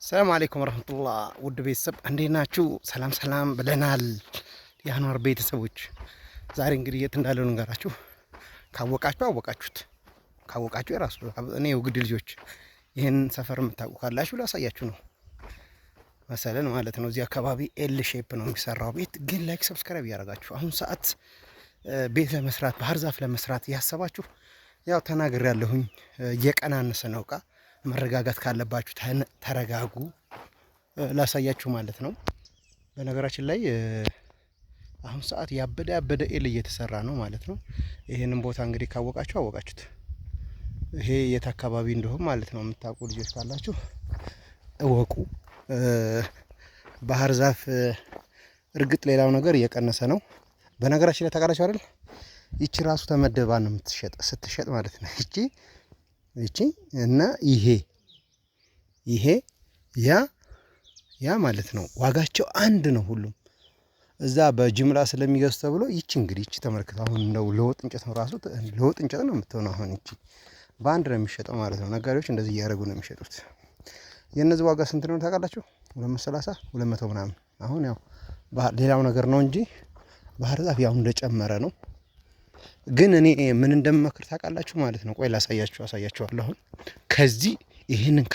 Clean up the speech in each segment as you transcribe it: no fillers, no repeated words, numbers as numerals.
ሰላም አለይኩም ወራህመቱላህ ውድ ቤተሰብ እንዴት ናችሁ? ሰላም ሰላም ብለናል። የአንዋር ቤተሰቦች ዛሬ እንግዲህ የት እንዳለው ልንገራችሁ። ካወቃችሁ አወቃችሁት፣ ካወቃችሁ የራሱ እኔ የውግድ ልጆች ይህን ሰፈር የምታውቁ ካላችሁ ላሳያችሁ ነው መሰለን ማለት ነው። እዚህ አካባቢ ኤል ሼፕ ነው የሚሰራው ቤት። ግን ላይክ ሰብስክራይብ እያደረጋችሁ አሁን ሰዓት ቤት ለመስራት ባህር ዛፍ ለመስራት ያሰባችሁ ያው ተናግሬ ያለሁኝ እየቀናነሰ ነው እቃ መረጋጋት ካለባችሁ ተረጋጉ፣ ላሳያችሁ ማለት ነው። በነገራችን ላይ አሁን ሰዓት ያበደ ኤል እየተሰራ ነው ማለት ነው። ይሄንን ቦታ እንግዲህ ካወቃችሁ አወቃችሁት። ይሄ የት አካባቢ እንደሆነ ማለት ነው የምታውቁ ልጆች ካላችሁ እወቁ። ባህር ዛፍ እርግጥ ሌላው ነገር እየቀነሰ ነው። በነገራችን ላይ ታውቃላችሁ አይደል? ይቺ ራሱ ተመደባ ነው ስትሸጥ ማለት ነው። ይቺ እና ይሄ ያ ማለት ነው። ዋጋቸው አንድ ነው ሁሉም እዛ በጅምላ ስለሚገዙ ተብሎ ይቺ እንግዲህ ይቺ ተመልከቱ። አሁን እንደው ለወጥ እንጨት ነው ራሱ ለወጥ እንጨት ነው የምትሆነው። አሁን ይቺ በአንድ ነው የሚሸጠው ማለት ነው። ነጋዴዎች እንደዚህ እያደረጉ ነው የሚሸጡት። የእነዚህ ዋጋ ስንት ነው ታውቃላችሁ? 230 200 ምናምን። አሁን ያው ሌላው ነገር ነው እንጂ ባህር ዛፍ ያው እንደጨመረ ነው። ግን እኔ ምን እንደምመክር ታውቃላችሁ ማለት ነው። ቆይ አሳያችኋለሁ። አሁን ከዚህ ይሄንን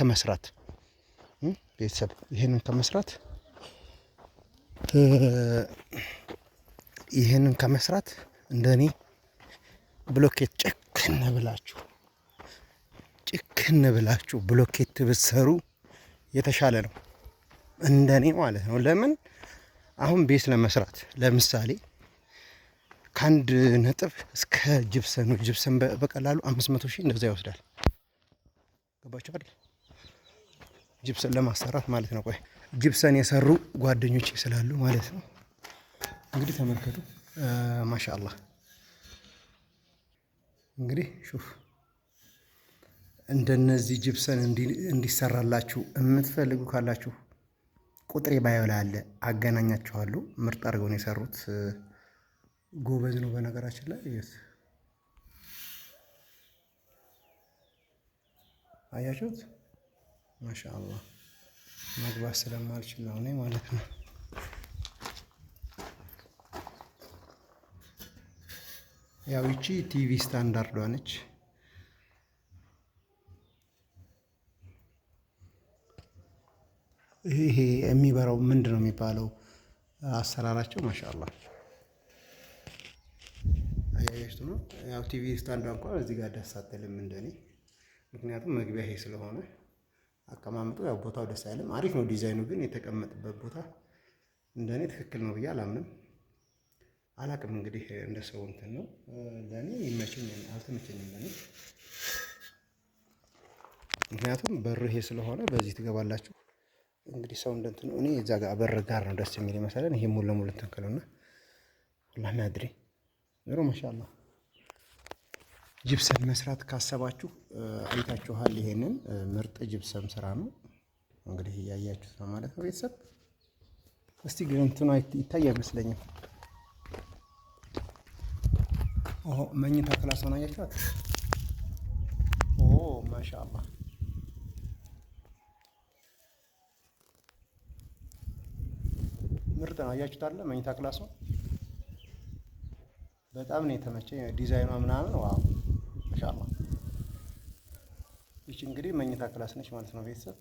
ከመስራት እንደኔ ብሎኬት ጭክን ብላችሁ ብሎኬት ብትሰሩ የተሻለ ነው እንደኔ ማለት ነው። ለምን አሁን ቤት ለመስራት ለምሳሌ ከአንድ ነጥብ እስከ ጅብሰን በቀላሉ 500 ሺህ እንደዛ ይወስዳል። ገባችሁ አይደል? ጅብሰን ለማሰራት ማለት ነው። ቆይ ጅብሰን የሰሩ ጓደኞች ስላሉ ማለት ነው። እንግዲህ ተመልከቱ። ማሻአላህ እንግዲህ ሹፍ እንደነዚህ ጅብሰን እንዲሰራላችሁ የምትፈልጉ ካላችሁ ቁጥሬ ባዮ ላይ አለ፣ አገናኛችኋለሁ። ምርጥ አድርገው ነው የሰሩት። ጎበዝ ነው በነገራችን ላይ አያችሁት? ማሻአላህ መግባት ስለማልችል ነው እኔ ማለት ነው። ያው ይቺ ቲቪ ስታንዳርዷ ነች። ይሄ የሚበራው ምንድን ነው የሚባለው? አሰራራቸው ማሻአላህ አያያችሁት ነው። ያው ቲቪ ስታንዷ እንኳን እዚህ ጋር ደስ አትልም እንደኔ፣ ምክንያቱም መግቢያ ይሄ ስለሆነ አቀማመጡ ያው ቦታው ደስ አይልም። አሪፍ ነው ዲዛይኑ፣ ግን የተቀመጠበት ቦታ እንደኔ ትክክል ነው ብዬ አላምንም። አላቅም እንግዲህ እንደ ሰው እንትን ነው። ለኔ ይመቸኛል፣ አልተመቸኝም ለኔ። ምክንያቱም በር ይሄ ስለሆነ በዚህ ትገባላችሁ። እንግዲህ ሰው እንደንትን ነው። እኔ እዛ ጋር በር ጋር ነው ደስ የሚል መሰለን። ይሄ ሙሉ ለሙሉ እንትን ከለውና ሁላና አድሪ ኑሮ ማሻአላህ። ጅብሰም መስራት ካሰባችሁ አይታችኋል። ይሄንን ምርጥ ጅብሰም ስራ ነው እንግዲህ እያያችሁት ነው ማለት ነው ቤተሰብ። እስቲ ግን እንትኑ ይታይ አይመስለኝም። መኝታ ክላስ ሆነ አያችኋት? ማሻአላህ ምርጥ ነው። አያችሁት አለ መኝታ ክላሱ በጣም ነው የተመቸኝ። ዲዛይኗ ምናምን ዋው ማሻአላህ። ይቺ እንግዲህ መኝታ ክላስ ነች ማለት ነው ቤተሰብ።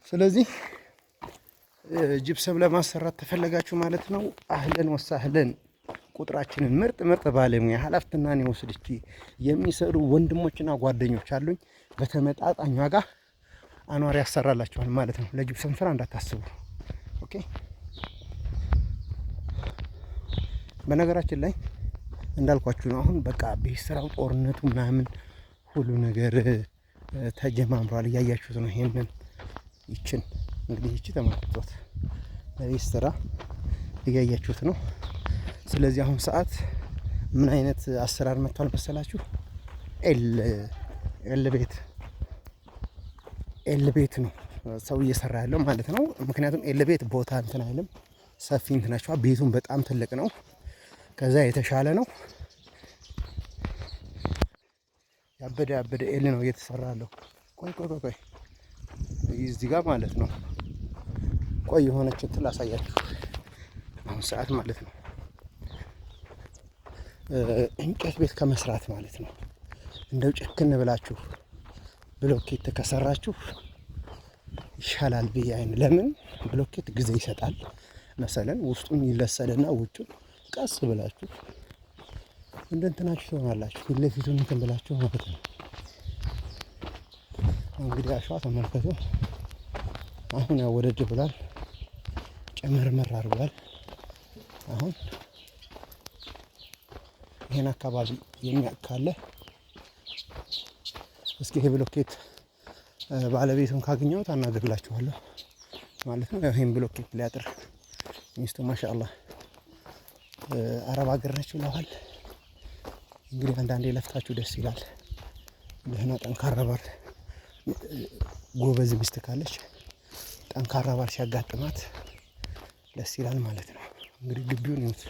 ስለዚህ ጅብሰም ለማሰራት ተፈለጋችሁ ማለት ነው አህለን ወሳህለን። ቁጥራችንን ምርጥ ባለሙያ ኃላፊነቱን የወሰደች የሚሰሩ ወንድሞችና ጓደኞች አሉኝ። በተመጣጣኝ ዋጋ አንዋር ያሰራላችኋል ማለት ነው። ለጅብሰም ስራ እንዳታስቡ። ኦኬ። በነገራችን ላይ እንዳልኳችሁ ነው። አሁን በቃ ቤት ስራው ጦርነቱ ምናምን ሁሉ ነገር ተጀማምሯል። እያያችሁት ነው። ይሄንን ይችን እንግዲህ ይቺ ተመልክቷት ለቤት ስራ እያያችሁት ነው። ስለዚህ አሁን ሰዓት ምን አይነት አሰራር መጥቷል መሰላችሁ? ኤል ቤት ነው ሰው እየሰራ ያለው ማለት ነው። ምክንያቱም ኤል ቤት ቦታ እንትን አይልም፣ ሰፊ እንትን ናቸው። ቤቱን በጣም ትልቅ ነው፣ ከዛ የተሻለ ነው። ያበደ ኤል ነው እየተሰራ ያለው። ቆይ እዚህ ጋር ማለት ነው። ቆይ የሆነች እንትን ላሳያችሁ አሁን ሰዓት ማለት ነው። እንጨት ቤት ከመስራት ማለት ነው እንደው ጭክን ብላችሁ ብሎኬት ከሰራችሁ ይሻላል ብዬ ለምን ብሎኬት ጊዜ ይሰጣል መሰለን። ውስጡን ይለሰልና ውጩን ቀስ ብላችሁ እንደንትናችሁ ትሆናላችሁ። ፊት ለፊቱን እንትን ብላችሁ ማለት ነው። እንግዲህ አሸዋ ተመልከቱ። አሁን ያው ወደድ ብሏል፣ ጨመርመር አድርጓል። አሁን ይሄን አካባቢ የሚያውቅ ካለ እስኪ ይሄ ብሎኬት ባለቤቱን ካገኘሁት አናግርላችኋለሁ ማለት ነው። ይሄን ብሎኬት ሊያጥር ሚስቱ ማሻአላህ አረብ ሀገር ነች ብለዋል። እንግዲህ አንዳንዴ ለፍታችሁ ደስ ይላል። ደህና ጠንካራ ባል ጎበዝ ሚስት ካለች ጠንካራ ባል ሲያጋጥማት ደስ ይላል ማለት ነው። እንግዲህ ግቢውን ይሁት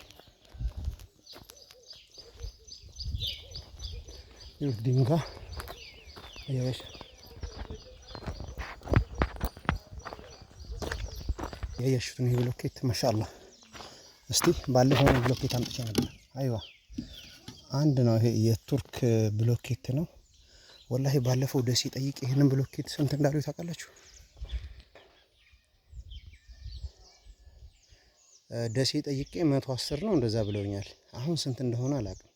ድንጋይ ያያችሁትን ይሄ ብሎኬት ማሻአላህ። እስቲ ባለፈው ብሎኬት አምጥቼ ነበር። አይዋ አንድ ነው። ይሄ የቱርክ ብሎኬት ነው። ወላሂ ባለፈው ደሴ ጠይቄ ይሄንን ብሎኬት ስንት እንዳለው ታውቃላችሁ? ደሴ ጠይቄ 110 ነው እንደዛ ብለውኛል። አሁን ስንት እንደሆነ አላውቅም።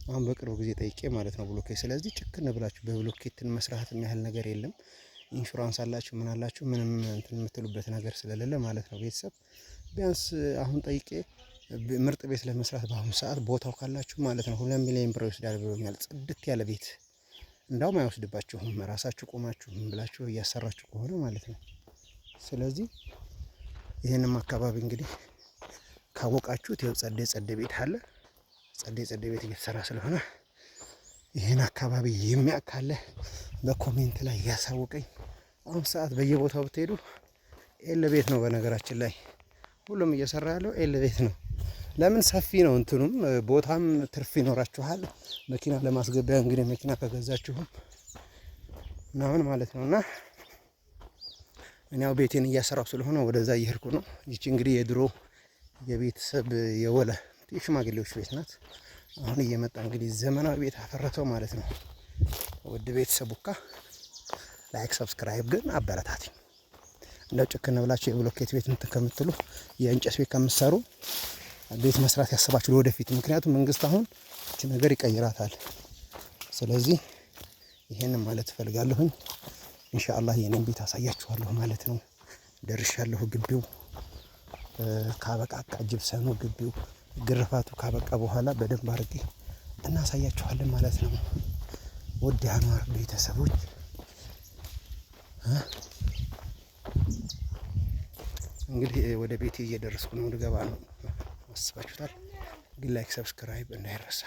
አሁን በቅርብ ጊዜ ጠይቄ ማለት ነው ብሎኬት። ስለዚህ ጭክን ብላችሁ በብሎኬትን መስራት የሚያህል ነገር የለም። ኢንሹራንስ አላችሁ ምን አላችሁ ምንም እንትን የምትሉበት ነገር ስለሌለ ማለት ነው። ቤተሰብ ቢያንስ አሁን ጠይቄ ምርጥ ቤት ለመስራት በአሁኑ ሰዓት ቦታው ካላችሁ ማለት ነው 2 ሚሊዮን ብር ይወስዳል ብሎኛል። ጽድት ያለ ቤት እንዳውም አይወስድባችሁም። ራሳችሁ ቆማችሁ ምን ብላችሁ እያሰራችሁ ከሆነ ማለት ነው። ስለዚህ ይሄንም አካባቢ እንግዲህ ካወቃችሁት ይኸው ጸደ ቤት አለ። ጸደ ቤት እየተሰራ ስለሆነ ይሄን አካባቢ የሚያውቅ ካለ በኮሜንት ላይ ያሳውቀኝ። አሁን ሰዓት በየቦታው ብትሄዱ ኤል ቤት ነው። በነገራችን ላይ ሁሉም እየሰራ ያለው ኤል ቤት ነው። ለምን ሰፊ ነው እንትኑም ቦታም ትርፍ ይኖራችኋል። መኪና ለማስገቢያ እንግዲህ መኪና ከገዛችሁም ምናምን ማለት ነውና እኔ ያው ቤቴን እያሰራው ስለሆነ ወደዛ እየሄድኩ ነው። ይቺ እንግዲህ የድሮ የቤተሰብ የወለ የሽማግሌዎች ቤት ናት። አሁን እየመጣ እንግዲህ ዘመናዊ ቤት አፈረተው ማለት ነው። ውድ ቤተሰቡካ ላይክ ሰብስክራይብ ግን አበረታትኝ። እንደው ጭክን ብላችሁ የብሎኬት ቤት እንትን ከምትሉ የእንጨት ቤት ከምትሰሩ ቤት መስራት ያስባችሁ ለወደፊት። ምክንያቱም መንግስት አሁን እቺ ነገር ይቀይራታል። ስለዚህ ይሄንን ማለት እፈልጋለሁኝ። ኢንሻአላህ የኔን ቤት አሳያችኋለሁ ማለት ነው። ደርሻለሁ። ግቢው ካበቃ ጅብሰኑ ግቢው ግርፋቱ ካበቃ በኋላ በደንብ አድርጌ እናሳያችኋለን ማለት ነው። ውድ የአንዋር ቤተሰቦች እንግዲህ ወደ ቤቴ እየደረስኩ ነው። ልገባ ነው። አስባችሁታል። ግን ላይክ ሰብስክራይብ እንዳይረሳ።